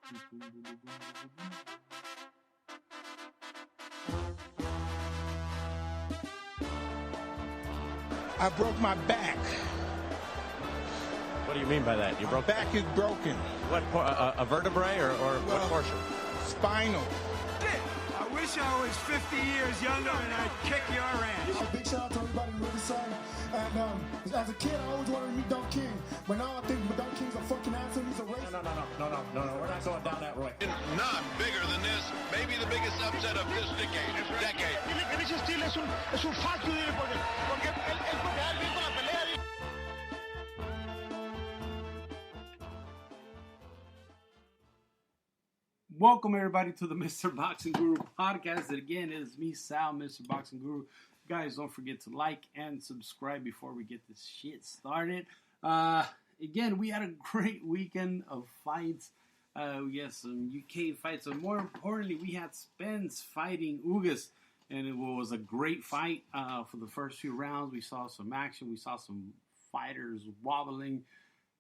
I broke my back. What do you mean by that? You broke my back is broken. What, a vertebrae or what portion? Spinal. I wish I was 50 years younger and I'd kick your ass. A big shout out to everybody in Riverside. And as a kid, I always wanted to meet Don King. But now I think Don King's a fucking asshole. He's a racist. No. We're not going down that road. Not bigger than this. Maybe the biggest upset of this decade. Ese estilo es un fuck you, porque él puede dar bien con la pelea. Welcome everybody to the Mr. Boxing Guru podcast. And again, it is me, Sal, Mr. Boxing Guru. Guys, don't forget to like and subscribe before we get this shit started. Again, we had a great weekend of fights. We had some UK fights, and more importantly, we had Spence fighting Ugas, and it was a great fight for the first few rounds. We saw some action. We saw some fighters wobbling.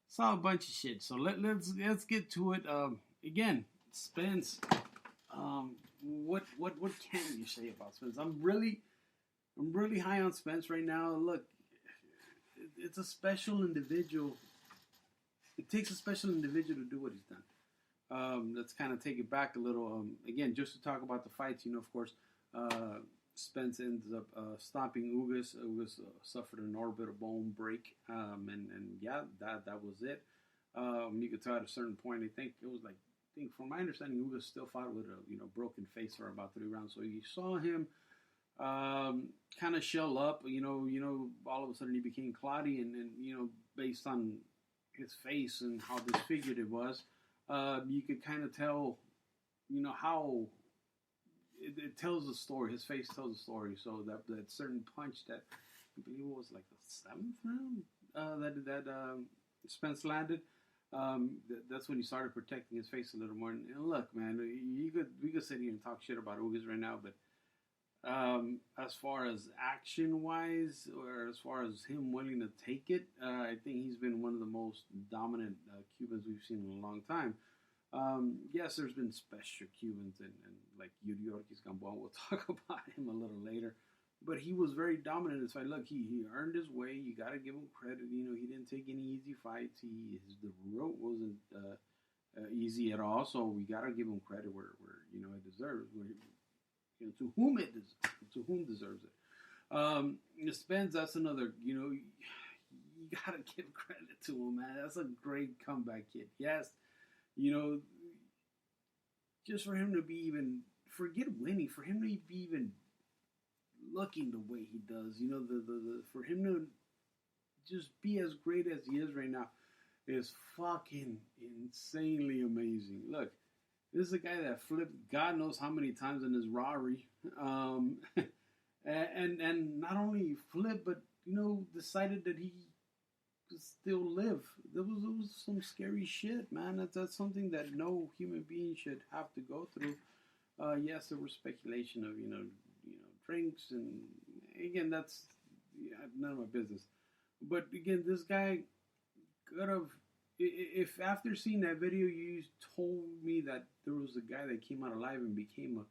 Saw a bunch of shit. So let's get to it. Again, Spence. What can you say about Spence? I'm really high on Spence right now. Look, it's a special individual. It takes a special individual to do what he's done. Let's kind of take it back a little. Again, just to talk about the fights, of course, Spence ends up stopping Ugas. Ugas suffered an orbital bone break, and yeah, that was it. You could tell at a certain point, I think from my understanding, Ugas still fought with a broken face for about 3 rounds. So you saw him kind of shell up. All of a sudden he became cloudy, and based on his face and how disfigured it was, you could kind of tell, how it tells a story. His face tells a story. So that certain punch that I believe it was like the 7th round that Spence landed. That's when he started protecting his face a little more. And look, man, we could sit here and talk shit about Ugas right now, but as far as action-wise, or as far as him willing to take it, I think he's been one of the most dominant Cubans we've seen in a long time. Yes, there's been special Cubans and like Yuri Ortiz Gamboa. We'll talk about him a little later. But he was very dominant in this fight. Look, he earned his way. You got to give him credit. He didn't take any easy fights. The road wasn't easy at all. So we got to give him credit where it deserves. To whom deserves it. Spence, that's another. You got to give credit to him, man. That's a great comeback kid. Yes, just for him to be even forget winning, for him to be even looking the way he does, for him to just be as great as he is right now is fucking insanely amazing. Look, this is a guy that flipped God knows how many times in his Rari, and not only flipped, but decided that he could still live. There was some scary shit, man. That's something that no human being should have to go through. Yes, there was speculation of drinks, and again, that's none of my business. But again, this guy could have, if after seeing that video you told me that there was a guy that came out alive and became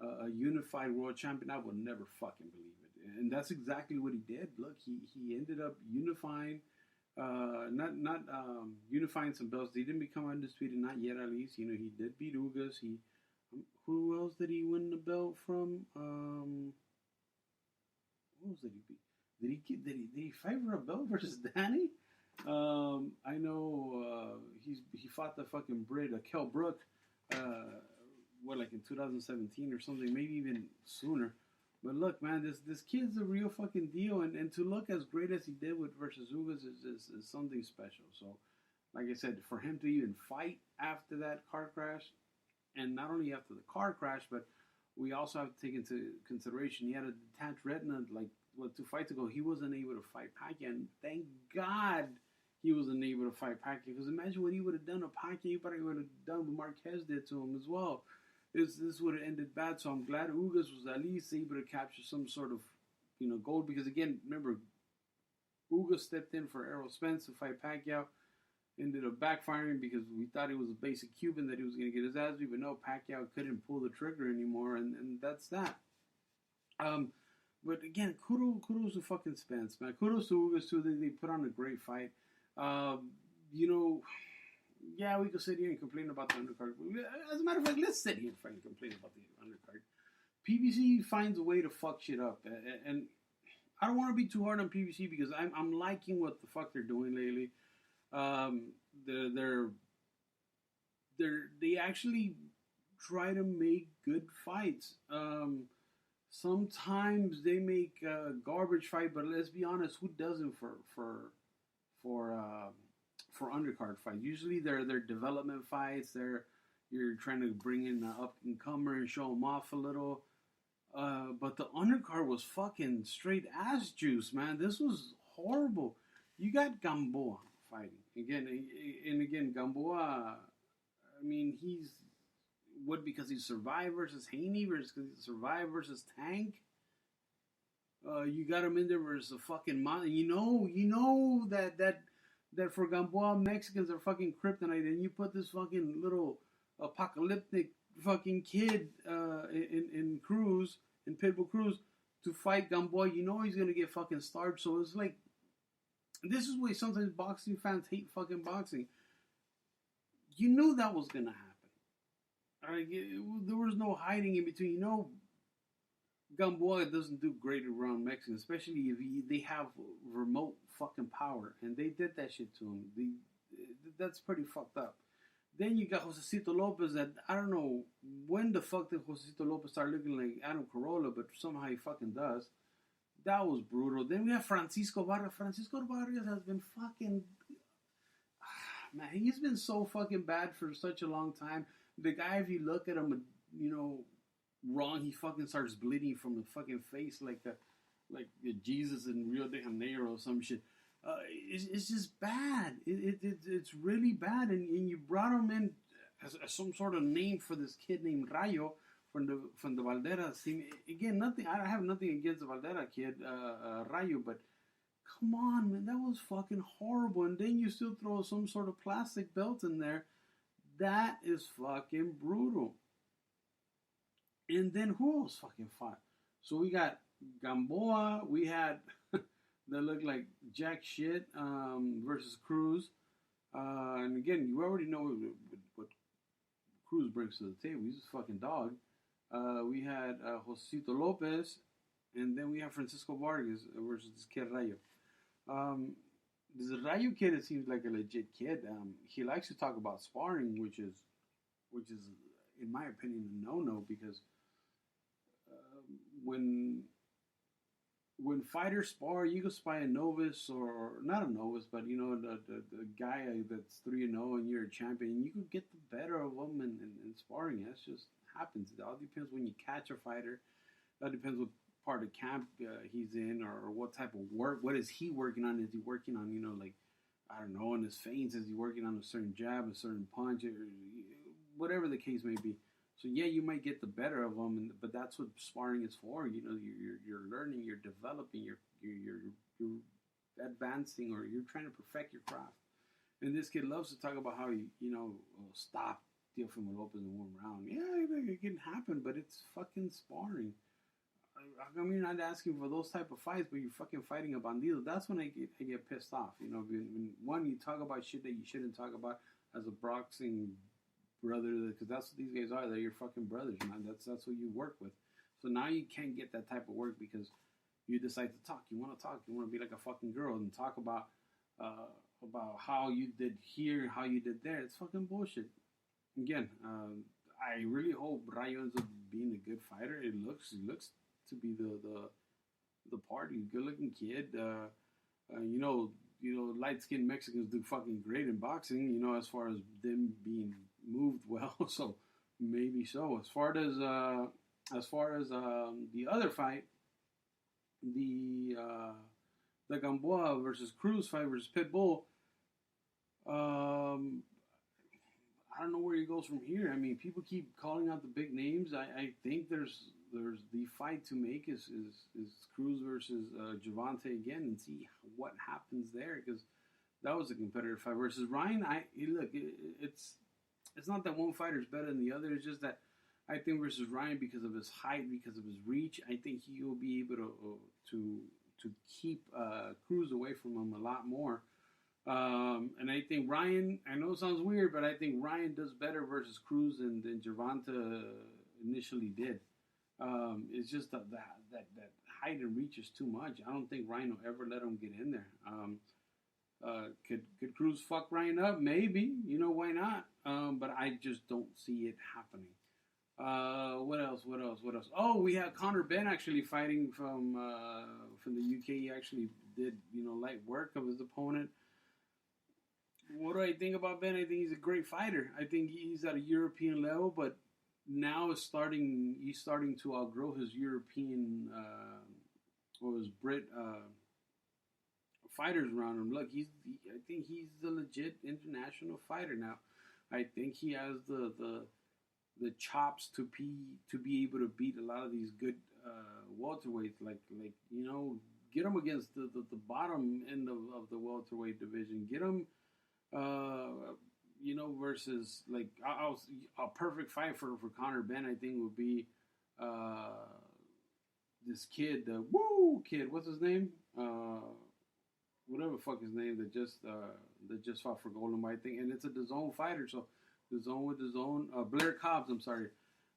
a unified world champion, I would never fucking believe it. And that's exactly what he did. Look, he ended up unifying, not unifying some belts. He didn't become undisputed, not yet at least. He did beat Ugas. Who else did he win the belt from? Who else did he beat? Did he fight for a belt versus Danny? I know he fought the fucking Brit, Kell Brook, like in 2017 or something, maybe even sooner. But look, man, this kid's a real fucking deal, and to look as great as he did with versus Ugas is something special. So, like I said, for him to even fight after that car crash. And not only after the car crash, but we also have to take into consideration he had a detached retina. 2 fights ago, he wasn't able to fight Pacquiao, and thank God he wasn't able to fight Pacquiao. Because imagine what he would have done to Pacquiao. He probably would have done what Marquez did to him as well. This would have ended bad. So I'm glad Ugas was at least able to capture some sort of gold. Because again, remember, Ugas stepped in for Errol Spence to fight Pacquiao. ended up backfiring because we thought he was a basic Cuban that he was going to get his ass beat, but no, Pacquiao couldn't pull the trigger anymore, and that's that. But again, kudos to fucking Spence, man. Kudos to Ugas too. They put on a great fight. You know, yeah, we could sit here and complain about the undercard. As a matter of fact, let's sit here and complain about the undercard. PBC finds a way to fuck shit up, and I don't want to be too hard on PBC because I'm liking what the fuck they're doing lately. They actually try to make good fights. Sometimes they make a garbage fight, but let's be honest, who doesn't for undercard fights? Usually they're development fights. You're trying to bring in an up and comer and show them off a little. But the undercard was fucking straight ass juice, man. This was horrible. You got Gamboa fighting again, Gamboa. I mean, he's what because he survived versus Haney versus because he survived versus Tank. You got him in there versus a fucking mon. You know that for Gamboa, Mexicans are fucking kryptonite, and you put this fucking little apocalyptic fucking kid in Cruz, in Pitbull Cruz, to fight Gamboa. You know he's gonna get fucking starved. So it's like, this is why sometimes boxing fans hate fucking boxing. You knew that was gonna happen. All right, there was no hiding in between. You know, Gamboa doesn't do great around Mexicans, especially if they have remote fucking power, and they did that shit to him. That's pretty fucked up. Then you got Josecito Lopez that, I don't know when the fuck did Josecito Lopez start looking like Adam Carolla, but somehow he fucking does. That was brutal. Then we have Francisco Vargas. Francisco Vargas has been fucking... Man, he's been so fucking bad for such a long time. The guy, if you look at him, you know, wrong, he fucking starts bleeding from the fucking face like Jesus in Rio de Janeiro or some shit. It's just bad. It's really bad. And you brought him in as some sort of name for this kid named Rayo from the Valderas team. Again, nothing. I have nothing against the Valdera kid, Rayo, but come on, man, that was fucking horrible. And then you still throw some sort of plastic belt in there. That is fucking brutal. And then who else fucking fought? So we got Gamboa. We had that looked like jack shit versus Cruz. And again, you already know what Cruz brings to the table. He's a fucking dog. We had Josecito Lopez. And then we have Francisco Vargas versus this kid Rayo. This Rayo kid, it seems like a legit kid. He likes to talk about sparring, which is, in my opinion, a no-no because when fighters spar, you go spy a novice or not a novice, but you know the guy that's 3-0 and you're a champion. You could get the better of them in sparring. That just happens. It all depends when you catch a fighter. That depends what part of camp he's in or what type of work. What is he working on? Is he working on, you know, like, I don't know, on his feints? Is he working on a certain jab, a certain punch, or whatever the case may be? So yeah, you might get the better of them, but that's what sparring is for. You know, you're learning, you're developing, you're advancing, or you're trying to perfect your craft. And this kid loves to talk about how he, you know, stop Teofimo Lopez in one round. Yeah, it can happen, but it's fucking sparring. I mean, you're not asking for those type of fights, but you're fucking fighting a bandido. That's when I get pissed off. You know, when you talk about shit that you shouldn't talk about as a boxing brother, because that's what these guys are. They're your fucking brothers, man. That's who you work with. So now you can't get that type of work because you decide to talk. You want to talk. You want to be like a fucking girl and talk about how you did here, how you did there. It's fucking bullshit. Again, I really hope Rayo ends up being a good fighter. He looks to be the party, good looking kid. You know, light skinned Mexicans do fucking great in boxing. You know, as far as them being moved well, so maybe so. As far as the other fight, the Gamboa versus Cruz fight versus Pitbull. I don't know where he goes from here. I mean, people keep calling out the big names. I think there's the fight to make is Cruz versus Javante again, and see what happens there, because That was a competitive fight versus Ryan. It's not that one fighter is better than the other. It's just that I think versus Ryan, because of his height, because of his reach, I think he will be able to keep Cruz away from him a lot more. And I think Ryan, I know it sounds weird, but I think Ryan does better versus Cruz than Gervonta initially did. It's just that height and reach is too much. I don't think Ryan will ever let him get in there. Could Cruz fuck Ryan up? Maybe. Why not? But I just don't see it happening. What else? Oh, we have Conor Benn actually fighting from the UK. He actually did, light work of his opponent. What do I think about Ben? I think he's a great fighter. I think he's at a European level, but now he's starting to outgrow his European or his Brit fighters around him. Look, I think he's a legit international fighter now. I think he has the chops to be able to beat a lot of these good welterweights. Like get him against the bottom end of the welterweight division. Get him. Versus like a perfect fight for Conor Benn, I think would be this kid, the kid. What's his name? Whatever the fuck his name that just fought for Golden Boy, I think, and it's a DAZN fighter. So DAZN with DAZN, Blair Cobbs. I'm sorry.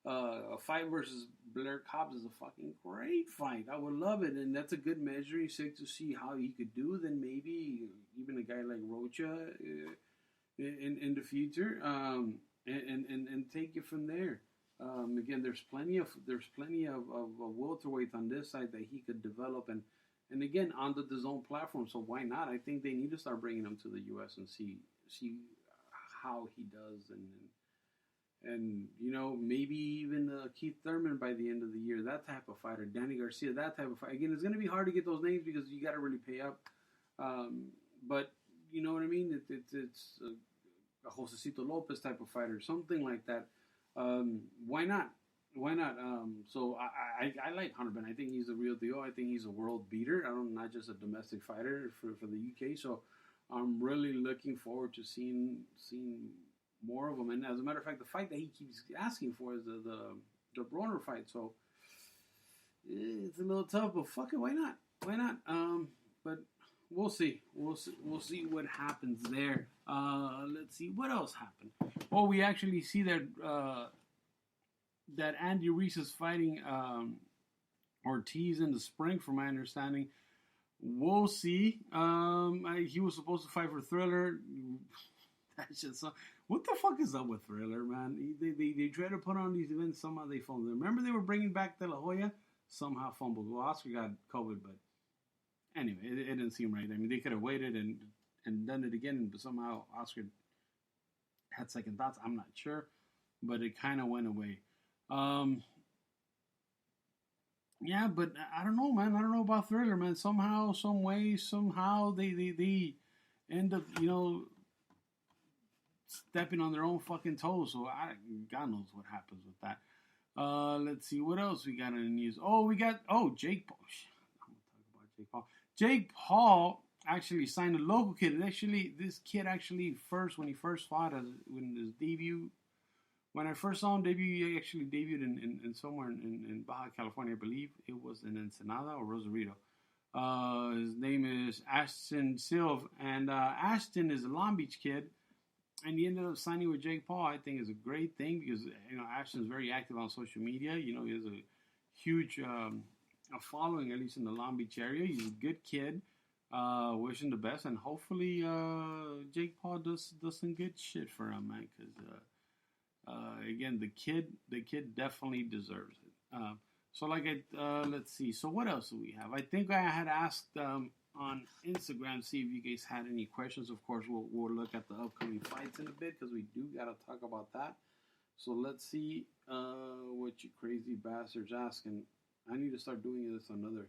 A fight versus Blair Cobbs is a fucking great fight. I would love it, and that's a good measuring stick to see how he could do. Then maybe even a guy like Rocha in the future, and take it from there. Again, there's plenty of welterweights on this side that he could develop, and again on the DAZN platform. So why not? I think they need to start bringing him to the U.S. and see how he does, and maybe even Keith Thurman by the end of the year, that type of fighter, Danny Garcia, that type of fighter. Again, it's going to be hard to get those names because you got to really pay up, but you know what I mean. It's a Josecito Lopez type of fighter, something like that. Why not? So I like Conor Benn. I think he's a real deal. I think he's a world beater. Not just a domestic fighter for the UK. So I'm really looking forward to seeing more of them. And as a matter of fact, the fight that he keeps asking for is the Broner fight. So it's a little tough, but fuck it, why not? But we'll see. We'll see what happens there. Let's see what else happened. Oh, we actually see that Andy Reese is fighting Ortiz in the spring, from my understanding. We'll see. He was supposed to fight for Thriller. That's just so. What the fuck is up with Thriller, man? They try to put on these events, somehow they fumble. Remember they were bringing back De La Hoya? Somehow fumbled. Well, Oscar got COVID, but anyway, it didn't seem right. I mean, they could have waited and done it again, but somehow Oscar had second thoughts. I'm not sure, but it kind of went away. Yeah, but I don't know, man. I don't know about Thriller, man. Somehow, some way, somehow they end up, stepping on their own fucking toes. So God knows what happens with that. Let's see what else we got in the news. Jake Paul. I'm gonna talk about Jake Paul. Jake Paul actually signed a local kid. And actually, this kid when he first fought, when his debut. When I first saw him debut, he actually debuted in somewhere in Baja California, I believe. It was in Ensenada or Rosarito. His name is Ashton Silva, and Ashton is a Long Beach kid, and he ended up signing with Jake Paul. I think is a great thing because Ashton is very active on social media. He has a huge a following, at least in the Long Beach area. He's a good kid. Wish him the best, and hopefully Jake Paul does some good shit for him, man. Because again, the kid definitely deserves it. So let's see. So what else do we have? I think I had asked on Instagram, see if you guys had any questions. Of course, we'll look at the upcoming fights in a bit because we do gotta talk about that. So let's see what you crazy bastards asking. I need to start doing this on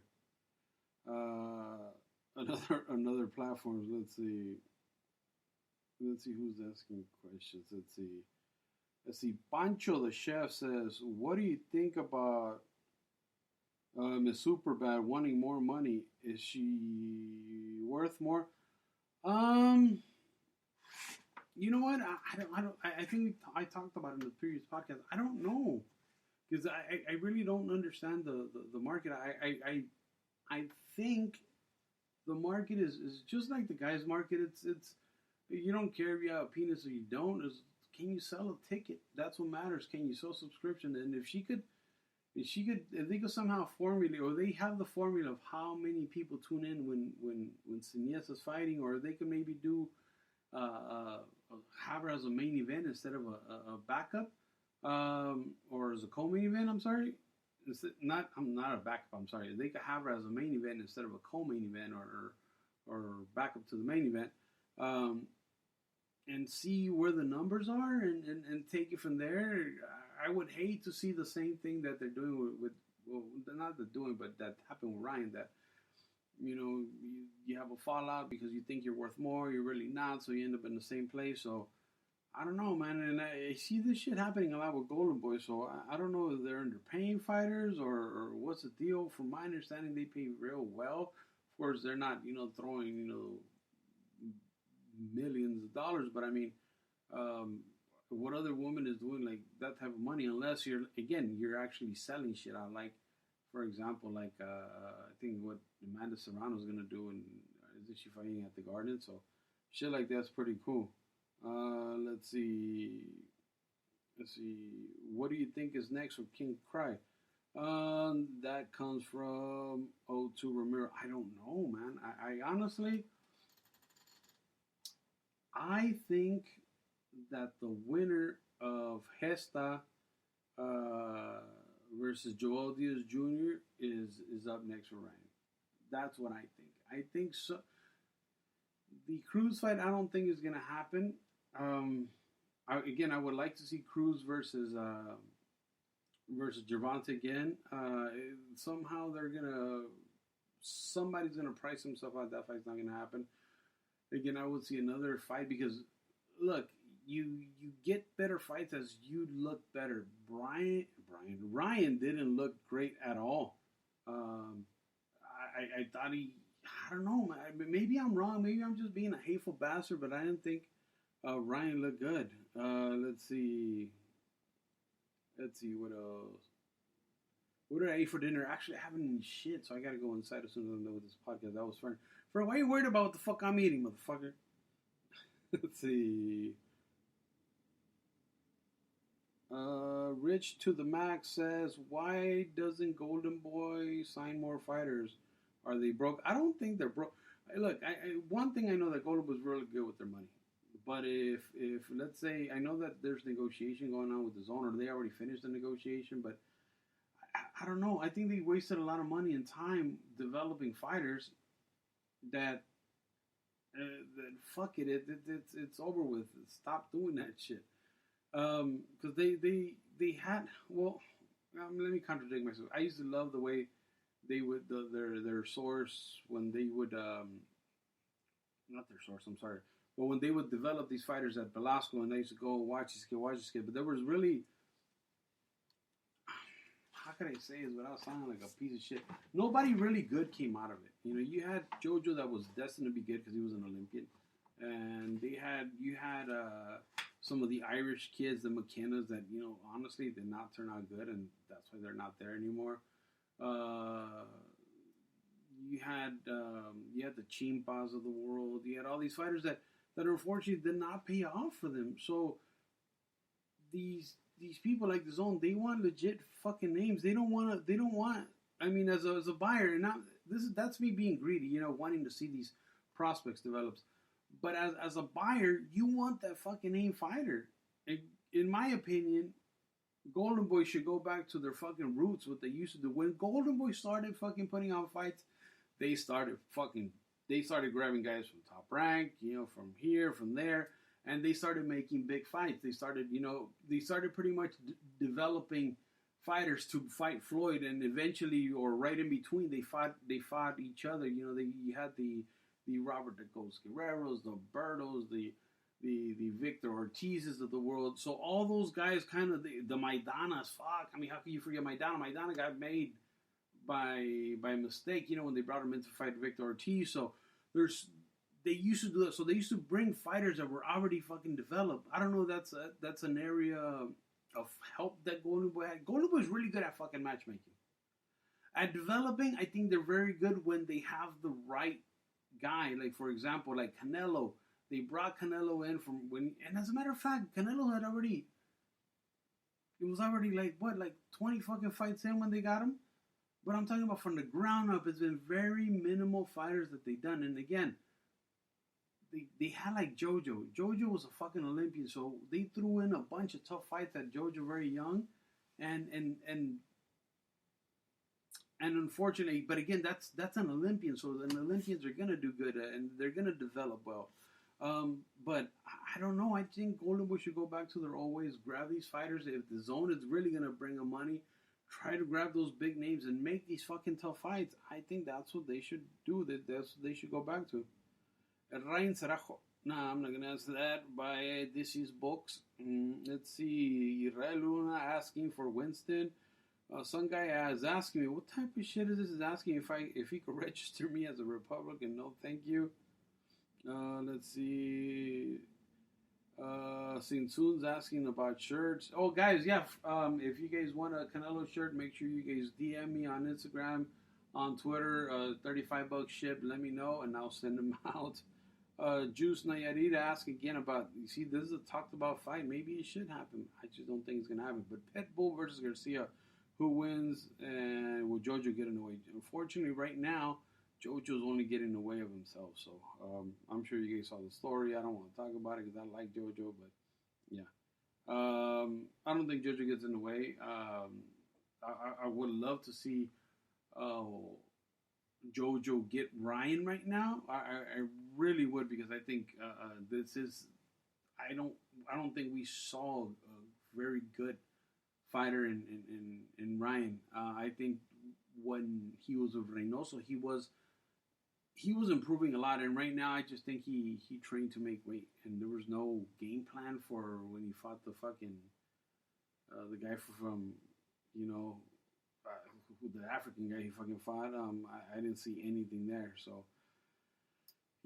another platforms. Let's see who's asking questions. Let's see. Pancho the chef says, "What do you think about Miss Superbad wanting more money? Is she worth more?" You know what? I think I talked about it in the previous podcast. I don't know because I really don't understand the market. I think the market is just like the guy's market. It's you don't care if you have a penis or you don't. Can you sell a ticket? That's what matters. Can you sell subscription? And if they could somehow formulate, or they have the formula of how many people tune in when Siniesta's fighting, or they could maybe do have her as a main event instead of a backup, or as a co-main event. I'm sorry, I'm not a backup. I'm sorry. They could have her as a main event instead of a co-main event, or backup to the main event, and see where the numbers are, and take it from there. I would hate to see the same thing that they're doing with well, not the doing, but that happened with Ryan. That you have a fallout because you think you're worth more, you're really not, so you end up in the same place. So I don't know, man. And I see this shit happening a lot with Golden Boy. So I don't know if they're underpaying fighters or what's the deal. From my understanding, they pay real well. Of course, they're not throwing millions of dollars, but I mean. What other woman is doing like that type of money, unless you're actually selling shit. I like, for example, like I think what Amanda Serrano's gonna do, and isn't she fighting at the Garden? So shit like that's pretty cool. Let's see. What do you think is next with King Cry? That comes from O2 Ramiro. I don't know, man. I honestly, I think that the winner of Hesta versus Joel Diaz Jr. is up next for Ryan. That's what I think. I think so. The Cruz fight, I don't think is going to happen. I would like to see Cruz versus Gervonta again. Somehow somebody's gonna price himself out. That fight's not going to happen. Again, I would see another fight because, look, you get better fights as you look better. Ryan didn't look great at all. I thought I don't know, man. Maybe I'm wrong. Maybe I'm just being a hateful bastard, but I didn't think Ryan looked good. Let's see what else. What did I eat for dinner? Actually, I haven't eaten shit, so I gotta go inside as soon as I'm done with this podcast. That was fun. Bro, why are you worried about what the fuck I'm eating, motherfucker? Let's see. Rich to the Max says, why doesn't Golden Boy sign more fighters? Are they broke? I don't think they're broke. Look, one thing I know that Golden Boy's really good with their money. But if let's say, I know that there's negotiation going on with the zone, or they already finished the negotiation, but I don't know. I think they wasted a lot of money and time developing fighters that fuck it, it's over with. Stop doing that shit. Because they had, well, let me contradict myself. I used to love the way they would their source when they would not their source. I'm sorry, but when they would develop these fighters at Velasco, and they used to go watch this kid. But there was really, how can I say this without sounding like a piece of shit? Nobody really good came out of it. You had JoJo that was destined to be good because he was an Olympian, and you had some of the Irish kids, the McKennas, that honestly did not turn out good, and that's why they're not there anymore. You had the Chimpas of the world. You had all these fighters that unfortunately did not pay off for them. So these people like the Zone, they want legit fucking names. They don't want. I mean, as a buyer, and that's me being greedy. Wanting to see these prospects develop. But as a buyer, you want that fucking name fighter. In my opinion, Golden Boy should go back to their fucking roots, what they used to do. When Golden Boy started fucking putting on fights, they started grabbing guys from Top Rank, from here, from there, and they started making big fights. They started pretty much developing fighters to fight Floyd, and eventually, or right in between, they fought each other. You had the Robert Dacos Guerreros, the Bertos, the Victor Ortizes of the world. So all those guys, kind of the Maidanas. Fuck, I mean, how can you forget Maidana? Maidana got made by mistake. When they brought him in to fight Victor Ortiz. So there's they used to do that. So they used to bring fighters that were already fucking developed. I don't know. That's an area of help that Golden Boy had. Golden Boy is really good at fucking matchmaking. At developing, I think they're very good when they have the right guy. Like, for example, like Canelo. They brought Canelo in from when, and as a matter of fact, Canelo had already, it was already like 20 fucking fights in when they got him. But I'm talking about from the ground up, it's been very minimal fighters that they done. And again, they had like JoJo. JoJo was a fucking Olympian, so they threw in a bunch of tough fights at JoJo very young, and unfortunately, but again, that's an Olympian, so the Olympians are gonna do good and they're gonna develop well. But I don't know. I think Golden Boy should go back to their old ways. Grab these fighters. If the zone is really gonna bring them money, try to grab those big names and make these fucking tough fights. I think that's what they should do. That's what they should go back to. Ryan Sarajo. Nah, I'm not gonna answer that. By this is books. Let's see. Israel Luna asking for Winston. Some guy is asking me, what type of shit is this? Is asking if he could register me as a Republican. No, thank you. Let's see. Sinsun's asking about shirts. Oh, guys, yeah. If you guys want a Canelo shirt, make sure you guys DM me on Instagram, on Twitter. $35 ship. Let me know, and I'll send them out. Juice Nayarita ask again about. You see, this is a talked about fight. Maybe it should happen. I just don't think it's gonna happen. But Pitbull versus Garcia. Who wins, and will JoJo get in the way? Unfortunately, right now, JoJo's only getting in the way of himself. So I'm sure you guys saw the story. I don't want to talk about it because I like JoJo, but yeah. I don't think JoJo gets in the way. I would love to see JoJo get Ryan right now. I really would, because I think this is. I don't think we saw a very good fighter in Ryan. I think when he was with Reynoso, he was improving a lot, and right now I just think he trained to make weight, and there was no game plan for when he fought the fucking the guy from the African guy he fucking fought. I didn't see anything there, so.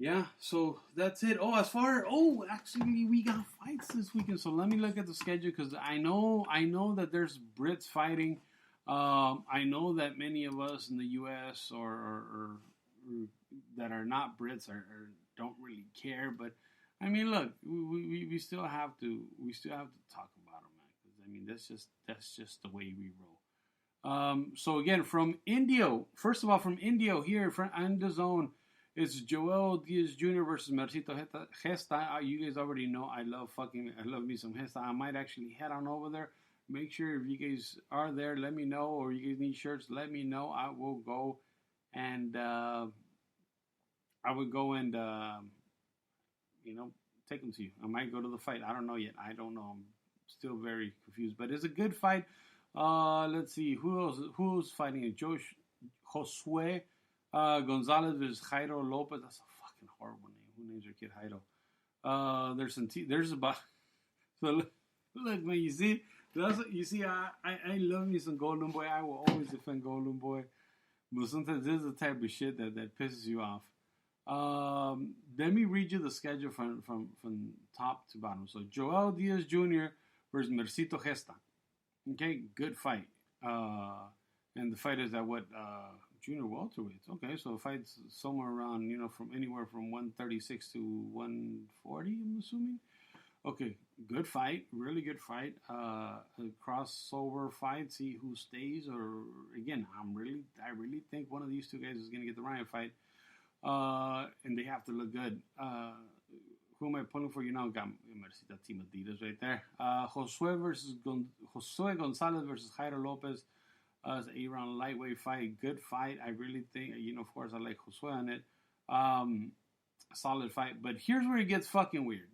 Yeah, so that's it. Actually, we got fights this weekend. So let me look at the schedule, because I know that there's Brits fighting. I know that many of us in the U.S. or that are not Brits or don't really care. But I mean, look, we still have to talk about them, man. Because I mean, that's just the way we roll. So again, from Indio, first of all, from Indio here on the zone. It's Joel Diaz Jr. versus Mercito Gesta. You guys already know I love me some Gesta. I might actually head on over there. Make sure if you guys are there, let me know. Or you guys need shirts, let me know. I will go and take them to you. I might go to the fight. I don't know yet. I don't know. I'm still very confused. But it's a good fight. Let's see. Who's fighting? Josue Gonzalez versus Jairo Lopez. That's a fucking horrible name. Who names their kid Jairo? There's about. So look, man. You see. I love me some Golden Boy. I will always defend Golden Boy. But sometimes this is the type of shit that pisses you off. Let me read you the schedule from top to bottom. So Joel Diaz Jr. versus Mercito Gesta. Okay, good fight. And the fight is at junior welterweights. Okay, so the fight's somewhere around, from anywhere from 136 to 140, I'm assuming. Okay, good fight, really good fight. A crossover fight, see who stays. Or again, I really think one of these two guys is gonna get the Ryan fight. And they have to look good. Who am I pulling for? Got Mercita Team Adidas right there. Josue Gonzalez versus Jairo Lopez. It's an 8-round lightweight fight. Good fight. I really think, of course, I like Josue on it. Solid fight. But here's where it gets fucking weird.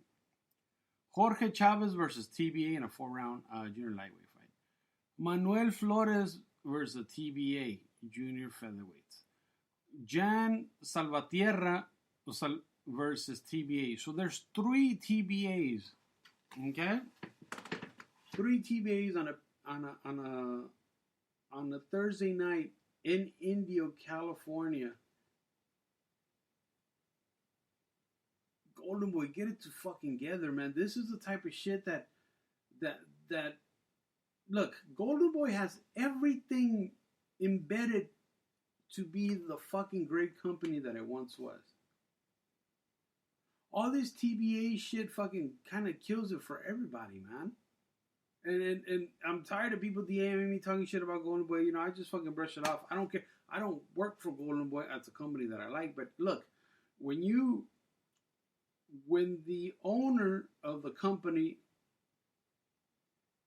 Jorge Chavez versus TBA in a 4-round junior lightweight fight. Manuel Flores versus TBA junior featherweights. Jan Salvatierra versus TBA. So there's 3 TBAs. Okay? 3 TBAs on a Thursday night in Indio, California. Golden Boy, get it to fucking together, man. This is the type of shit that look, Golden Boy has everything embedded to be the fucking great company that it once was. All this TBA shit fucking kind of kills it for everybody, man. And I'm tired of people DMing me talking shit about Golden Boy. You know, I just fucking brush it off. I don't care. I don't work for Golden Boy. That's a company that I like. But look, when the owner of the company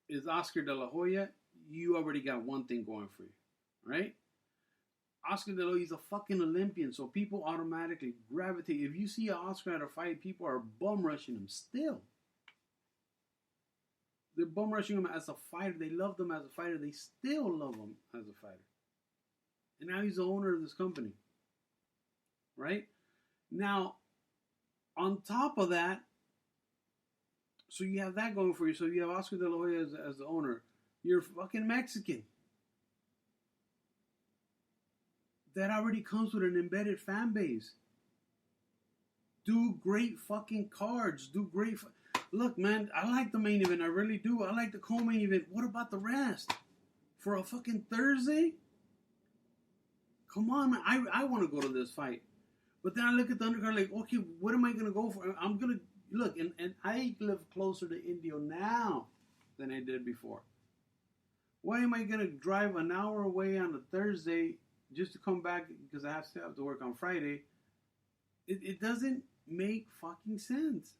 is Oscar De La Hoya, you already got one thing going for you, right? Oscar De La Hoya is a fucking Olympian, so people automatically gravitate. If you see an Oscar at a fight, people are bum rushing him still. They're bum rushing him as a fighter. They love him as a fighter. They still love him as a fighter. And now he's the owner of this company, right? Now, on top of that, so you have that going for you. So you have Oscar De La Hoya as the owner. You're fucking Mexican. That already comes with an embedded fan base. Do great fucking cards. Do great. Look, man, I like the main event. I really do. I like the co-main event. What about the rest? For a fucking Thursday? Come on, man. I want to go to this fight. But then I look at the undercard like, okay, what am I going to go for? I'm going to, look, and I live closer to Indio now than I did before. Why am I going to drive an hour away on a Thursday just to come back because I still have to work on Friday? It doesn't make fucking sense.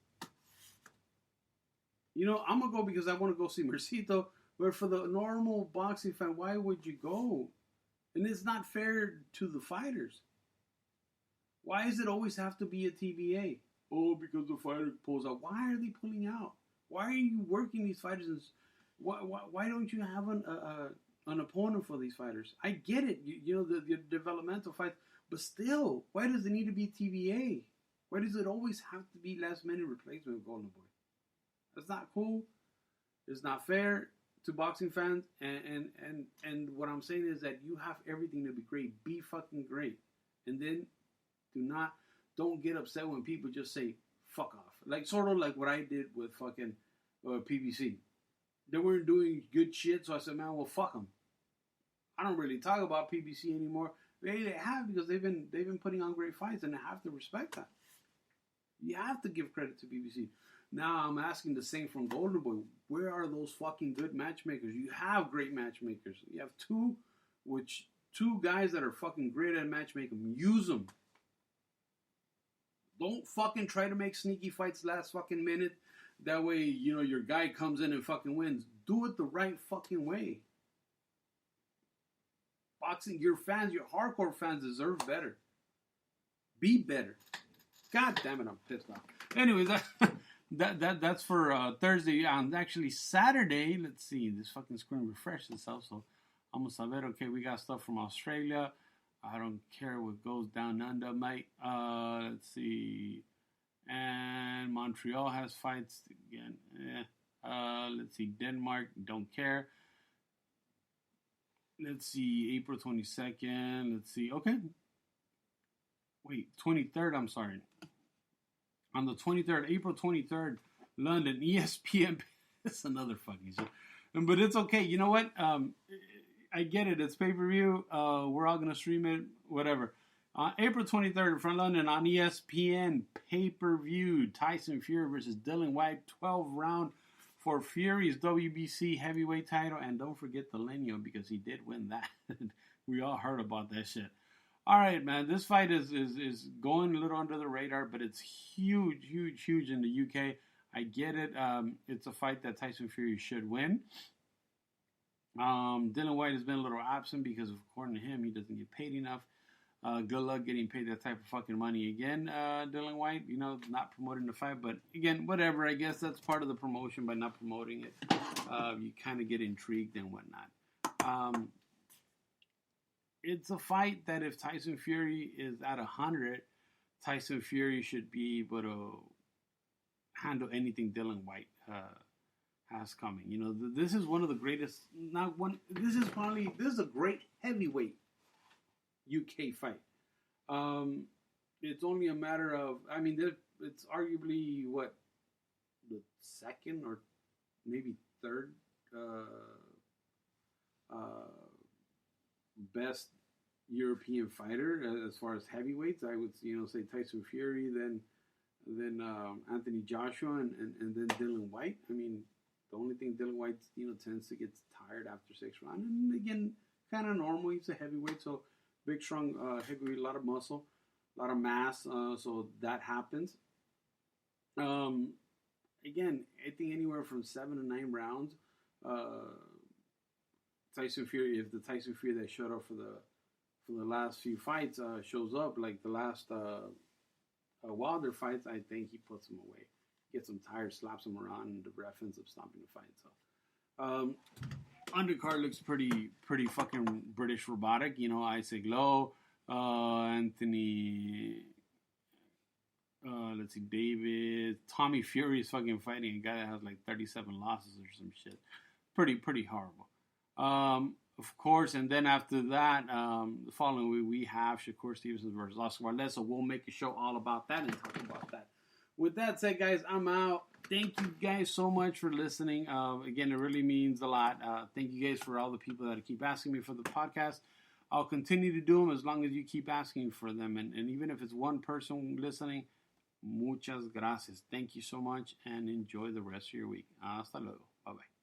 You know, I'm going to go because I want to go see Mercito, but for the normal boxing fan, why would you go? And it's not fair to the fighters. Why does it always have to be a TBA? Oh, because the fighter pulls out. Why are they pulling out? Why are you working these fighters? Why don't you have an opponent for these fighters? I get it, you know, the developmental fights, but still, why does it need to be TBA? Why does it always have to be last minute replacement with Golden Boy? That's not cool. It's not fair to boxing fans. And what I'm saying is that you have everything to be great. Be fucking great. And then don't get upset when people just say fuck off. Like sort of like what I did with fucking PBC. They weren't doing good shit, so I said, man, well, fuck them. I don't really talk about PBC anymore. They have, because they've been putting on great fights, and I have to respect that. You have to give credit to PBC. Now I'm asking the same from Golden Boy. Where are those fucking good matchmakers? You have great matchmakers. You have two guys that are fucking great at matchmaking. Use them. Don't fucking try to make sneaky fights last fucking minute. That way, you know, your guy comes in and fucking wins. Do it the right fucking way. Boxing, your fans, your hardcore fans deserve better. Be better. God damn it, I'm pissed off. Anyways, that's for Thursday. Actually, Saturday, let's see. This fucking screen refreshed itself, so vamos a ver. Okay, we got stuff from Australia. I don't care what goes down under, mate. Let's see. And Montreal has fights again. Let's see. Denmark, don't care. Let's see. April 22nd. Let's see. Okay. Wait, 23rd, I'm sorry. On the 23rd, April 23rd, London, ESPN. It's another fucking shit. But it's okay. You know what? I get it. It's pay-per-view. We're all going to stream it. Whatever. April 23rd from London on ESPN, pay-per-view. Tyson Fury versus Dylan White. 12-round for Fury's WBC heavyweight title. And don't forget the Lenio, because he did win that. We all heard about that shit. All right, man. This fight is going a little under the radar, but it's huge, huge, huge in the UK. I get it. It's a fight that Tyson Fury should win. Dylan White has been a little absent because, according to him, he doesn't get paid enough. Good luck getting paid that type of fucking money again, Dylan White. You know, not promoting the fight, but again, whatever. I guess that's part of the promotion by not promoting it. You kind of get intrigued and whatnot. It's a fight that if Tyson Fury is at 100, Tyson Fury should be able to handle anything Dylan White has coming. You know, this is one of the greatest. This is a great heavyweight UK fight. It's only a matter of. I mean, it's arguably what the second or maybe third best European fighter as far as heavyweights. I would say Tyson Fury, then Anthony Joshua, and then Dylan White. I mean, the only thing Dylan White tends to get tired after 6 rounds, and again, kind of normal. He's a heavyweight, so big, strong heavyweight, a lot of muscle, a lot of mass. So that happens. Again, I think anywhere from 7 to 9 rounds. Tyson Fury, if the Tyson Fury that showed up for the last few fights shows up, like the last Wilder fights, I think he puts him away, gets him tired, slaps him around, and the ref ends up stopping the fight. So, undercard looks pretty fucking British robotic. Isaac Lowe, Anthony. Let's see, David. Tommy Fury is fucking fighting a guy that has like 37 losses or some shit. Pretty horrible. Of course, and then after that, the following week we have Shakur Stevenson versus Oscar Valdez. So we'll make a show all about that and talk about that. With that said, guys, I'm out. Thank you guys so much for listening. Again, it really means a lot. Thank you guys for all the people that keep asking me for the podcast. I'll continue to do them as long as you keep asking for them. And even if it's one person listening, muchas gracias. Thank you so much and enjoy the rest of your week. Hasta luego. Bye-bye.